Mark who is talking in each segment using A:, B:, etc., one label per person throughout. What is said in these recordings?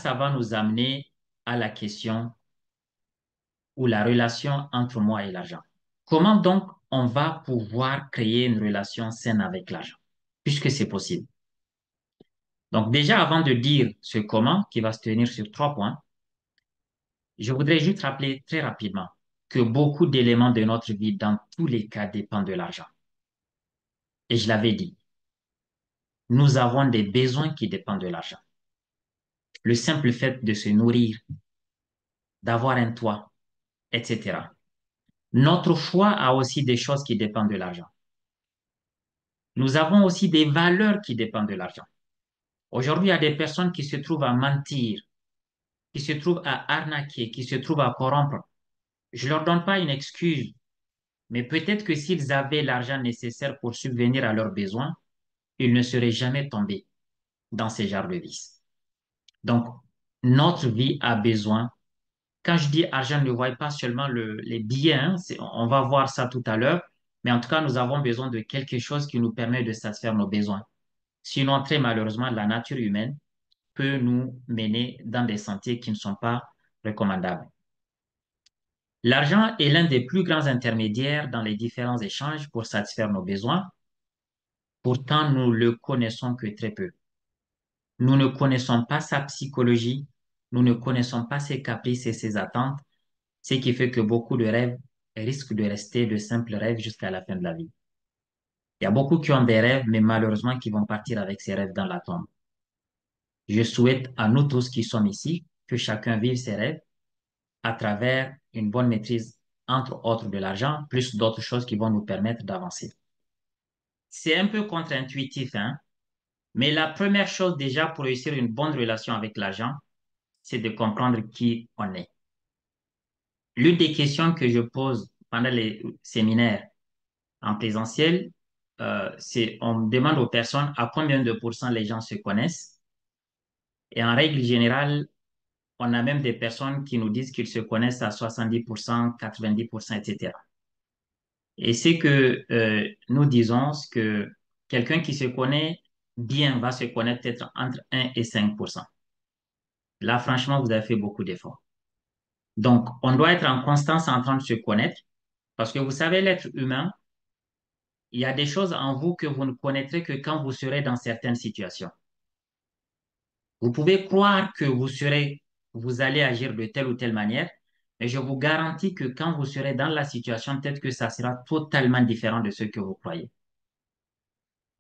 A: ça va nous amener à la question ou la relation entre moi et l'argent. Comment donc on va pouvoir créer une relation saine avec l'argent, puisque c'est possible? Donc déjà, avant de dire ce comment, qui va se tenir sur 3 points, je voudrais juste rappeler très rapidement que beaucoup d'éléments de notre vie, dans tous les cas, dépendent de l'argent. Et je l'avais dit, nous avons des besoins qui dépendent de l'argent. Le simple fait de se nourrir, d'avoir un toit, etc. Notre choix a aussi des choses qui dépendent de l'argent. Nous avons aussi des valeurs qui dépendent de l'argent. Aujourd'hui, il y a des personnes qui se trouvent à mentir, qui se trouvent à arnaquer, qui se trouvent à corrompre. Je ne leur donne pas une excuse, mais peut-être que s'ils avaient l'argent nécessaire pour subvenir à leurs besoins, ils ne seraient jamais tombés dans ces genres de vices. Donc, notre vie a besoin. Quand je dis argent, ne voyez pas seulement les billets, hein, on va voir ça tout à l'heure, mais en tout cas, nous avons besoin de quelque chose qui nous permet de satisfaire nos besoins. Sinon, très malheureusement, la nature humaine peut nous mener dans des sentiers qui ne sont pas recommandables. L'argent est l'un des plus grands intermédiaires dans les différents échanges pour satisfaire nos besoins. Pourtant, nous le connaissons que très peu. Nous ne connaissons pas sa psychologie, nous ne connaissons pas ses caprices et ses attentes, ce qui fait que beaucoup de rêves risquent de rester de simples rêves jusqu'à la fin de la vie. Il y a beaucoup qui ont des rêves, mais malheureusement qui vont partir avec ces rêves dans la tombe. Je souhaite à nous tous qui sommes ici que chacun vive ses rêves à travers une bonne maîtrise, entre autres de l'argent, plus d'autres choses qui vont nous permettre d'avancer. C'est un peu contre-intuitif, hein? Mais la première chose déjà pour réussir une bonne relation avec l'argent, c'est de comprendre qui on est. L'une des questions que je pose pendant les séminaires en présentiel, c'est on demande aux personnes à combien de pourcents les gens se connaissent. Et en règle générale, on a même des personnes qui nous disent qu'ils se connaissent à 70%, 90%, etc. Et c'est que nous disons que quelqu'un qui se connaît bien va se connaître peut-être entre 1 et 5%. Là, franchement, vous avez fait beaucoup d'efforts. Donc, on doit être en constance en train de se connaître parce que vous savez, l'être humain, il y a des choses en vous que vous ne connaîtrez que quand vous serez dans certaines situations. Vous pouvez croire que vous allez agir de telle ou telle manière, mais je vous garantis que quand vous serez dans la situation, peut-être que ça sera totalement différent de ce que vous croyez.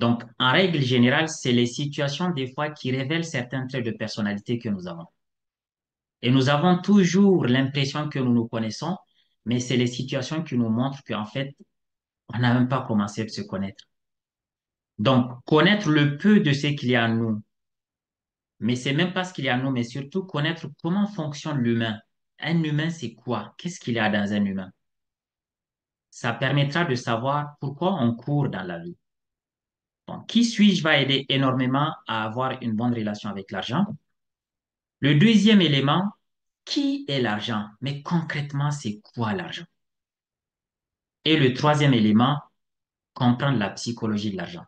A: Donc, en règle générale, c'est les situations des fois qui révèlent certains traits de personnalité que nous avons. Et nous avons toujours l'impression que nous nous connaissons, mais c'est les situations qui nous montrent qu'en fait, on n'a même pas commencé à se connaître. Donc, connaître le peu de ce qu'il y a en nous, mais c'est même pas ce qu'il y a en nous, mais surtout connaître comment fonctionne l'humain. Un humain, c'est quoi? Qu'est-ce qu'il y a dans un humain? Ça permettra de savoir pourquoi on court dans la vie. Donc, qui suis-je va aider énormément à avoir une bonne relation avec l'argent. Le deuxième élément, qui est l'argent? Mais concrètement, c'est quoi l'argent? Et le troisième élément, comprendre la psychologie de l'argent.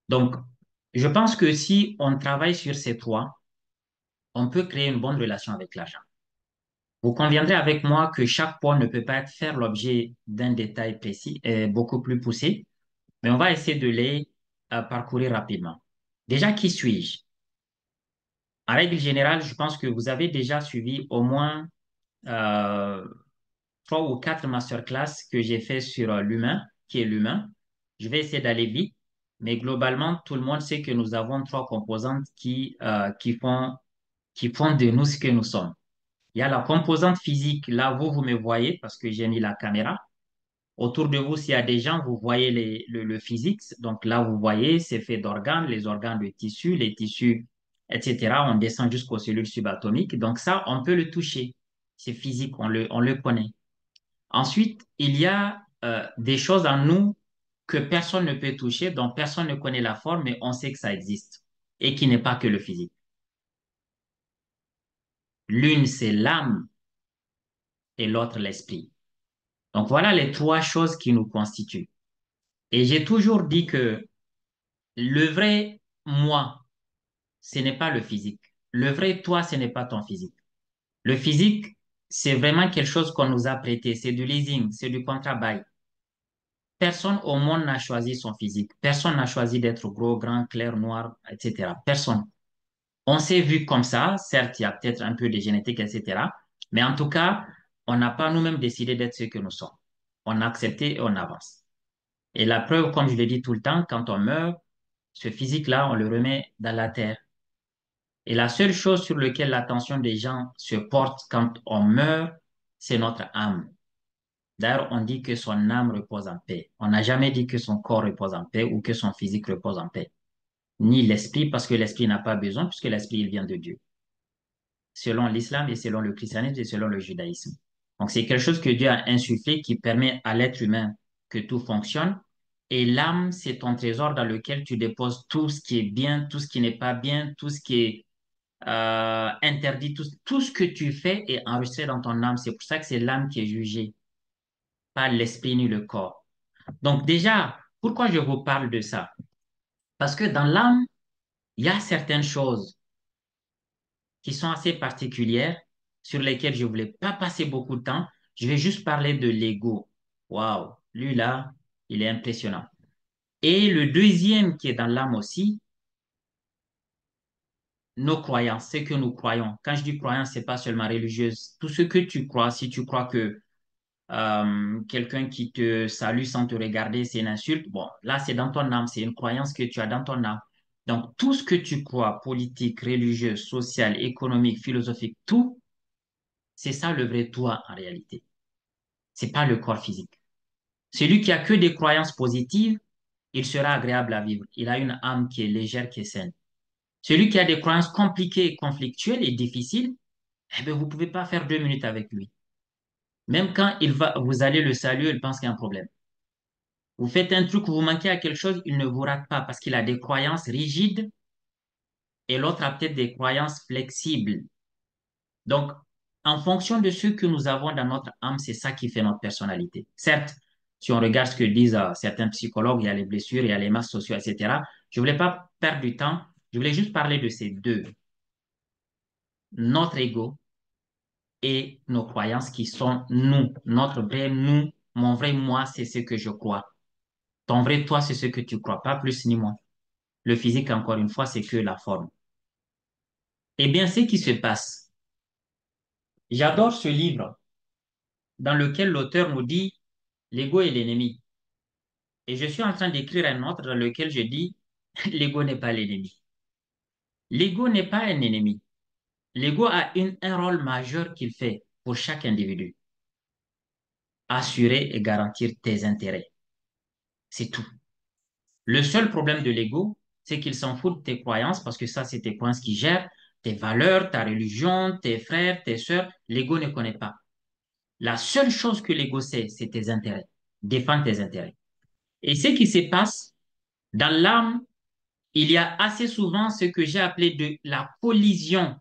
A: Donc, je pense que si on travaille sur ces trois, on peut créer une bonne relation avec l'argent. Vous conviendrez avec moi que chaque point ne peut pas faire l'objet d'un détail précis et beaucoup plus poussé, mais on va essayer de les parcourir rapidement. Déjà, qui suis-je? En règle générale, je pense que vous avez déjà suivi au moins euh, 3 ou 4 masterclass que j'ai fait sur l'humain, qui est l'humain. Je vais essayer d'aller vite, mais globalement, tout le monde sait que nous avons 3 composantes qui font de nous ce que nous sommes. Il y a la composante physique, là, vous me voyez parce que j'ai mis la caméra. Autour de vous, s'il y a des gens, vous voyez le physique. Donc là, vous voyez, c'est fait d'organes, les organes de tissus, les tissus, etc. On descend jusqu'aux cellules subatomiques. Donc ça, on peut le toucher. C'est physique, on le connaît. Ensuite, il y a des choses en nous que personne ne peut toucher, dont personne ne connaît la forme, mais on sait que ça existe et qui n'est pas que le physique. L'une, c'est l'âme et l'autre, l'esprit. Donc voilà les 3 choses qui nous constituent. Et j'ai toujours dit que le vrai moi, ce n'est pas le physique. le vrai toi, ce n'est pas ton physique. Le physique, c'est vraiment quelque chose qu'on nous a prêté. C'est du leasing, c'est du contrat-bail. Personne au monde n'a choisi son physique. Personne n'a choisi d'être gros, grand, clair, noir, etc. Personne. On s'est vu comme ça. Certes, il y a peut-être un peu de génétique, etc. Mais en tout cas, on n'a pas nous-mêmes décidé d'être ce que nous sommes. On a accepté et on avance. Et la preuve, comme je le dis tout le temps, quand on meurt, ce physique-là, on le remet dans la terre. Et la seule chose sur laquelle l'attention des gens se porte quand on meurt, c'est notre âme. D'ailleurs, on dit que son âme repose en paix. On n'a jamais dit que son corps repose en paix ou que son physique repose en paix. Ni l'esprit, parce que l'esprit n'a pas besoin, puisque l'esprit, il vient de Dieu, selon l'islam et selon le christianisme et selon le judaïsme. Donc, c'est quelque chose que Dieu a insufflé qui permet à l'être humain que tout fonctionne. Et l'âme, c'est ton trésor dans lequel tu déposes tout ce qui est bien, tout ce qui n'est pas bien, tout ce qui est interdit, tout ce que tu fais est enregistré dans ton âme. C'est pour ça que c'est l'âme qui est jugée, pas l'esprit ni le corps. Donc déjà, pourquoi je vous parle de ça? Parce que dans l'âme, il y a certaines choses qui sont assez particulières sur lesquelles je ne voulais pas passer beaucoup de temps. Je vais juste parler de l'ego. Waouh, lui là, il est impressionnant. Et le deuxième qui est dans l'âme aussi, nos croyances, ce que nous croyons. Quand je dis croyance, c'est pas seulement religieuse. Tout ce que tu crois, si tu crois que quelqu'un qui te salue sans te regarder, c'est une insulte. Bon, là, c'est dans ton âme, c'est une croyance que tu as dans ton âme. Donc, tout ce que tu crois, politique, religieux, social, économique, philosophique, tout, c'est ça le vrai toi en réalité. C'est pas le corps physique. Celui qui a que des croyances positives, il sera agréable à vivre. Il a une âme qui est légère, qui est saine. Celui qui a des croyances compliquées, conflictuelles et difficiles, eh bien, vous pouvez pas faire 2 minutes avec lui. Même quand vous allez le saluer, il pense qu'il y a un problème. Vous faites un truc, vous manquez à quelque chose, il ne vous rate pas parce qu'il a des croyances rigides et l'autre a peut-être des croyances flexibles. Donc, en fonction de ce que nous avons dans notre âme, c'est ça qui fait notre personnalité. Certes, si on regarde ce que disent certains psychologues, il y a les blessures, il y a les masses sociaux, etc. Je voulais pas perdre du temps. Je voulais juste parler de ces deux. Notre ego et nos croyances qui sont nous. Notre vrai nous, mon vrai moi, c'est ce que je crois. Ton vrai toi, c'est ce que tu crois, pas plus ni moins. Le physique, encore une fois, c'est que la forme. Eh bien, ce qui se passe, j'adore ce livre dans lequel l'auteur nous dit l'ego est l'ennemi. Et je suis en train d'écrire un autre dans lequel je dis l'ego n'est pas l'ennemi. L'ego n'est pas un ennemi. L'ego a un rôle majeur qu'il fait pour chaque individu. Assurer et garantir tes intérêts. C'est tout. Le seul problème de l'ego, c'est qu'il s'en fout de tes croyances parce que ça, c'est tes croyances qui gèrent tes valeurs, ta religion, tes frères, tes sœurs. L'ego ne connaît pas. La seule chose que l'ego sait, c'est tes intérêts. Défendre tes intérêts. Et ce qui se passe dans l'âme, il y a assez souvent ce que j'ai appelé de la collision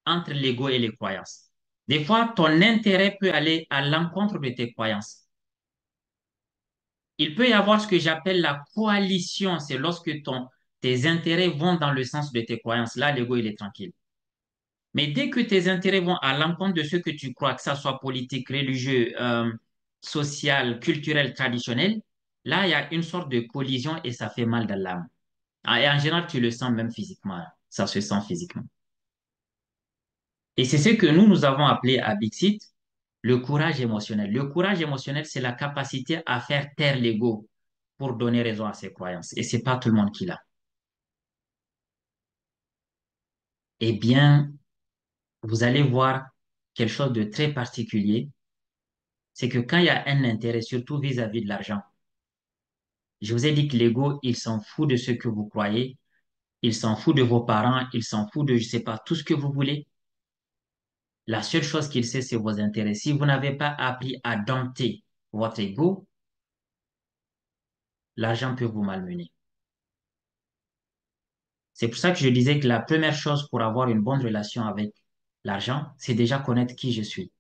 A: entre l'ego et les croyances. Des fois, ton intérêt peut aller à l'encontre de tes croyances. Il peut y avoir ce que j'appelle la coalition. C'est lorsque tes intérêts vont dans le sens de tes croyances. Là, l'ego, il est tranquille. Mais dès que tes intérêts vont à l'encontre de ce que tu crois, que ça soit politique, religieux, social, culturel, traditionnel, là, il y a une sorte de collision et ça fait mal dans l'âme. Ah, et en général, tu le sens même physiquement. Ça se sent physiquement. Et c'est ce que nous avons appelé à Bixit le courage émotionnel. Le courage émotionnel, c'est la capacité à faire taire l'ego pour donner raison à ses croyances. Et c'est pas tout le monde qui l'a. Eh bien, vous allez voir quelque chose de très particulier, c'est que quand il y a un intérêt, surtout vis-à-vis de l'argent, je vous ai dit que l'ego, il s'en fout de ce que vous croyez, il s'en fout de vos parents, il s'en fout de, je sais pas, tout ce que vous voulez. La seule chose qu'il sait, c'est vos intérêts. Si vous n'avez pas appris à dompter votre ego, l'argent peut vous malmener. C'est pour ça que je disais que la première chose pour avoir une bonne relation avec l'argent, c'est déjà connaître qui je suis.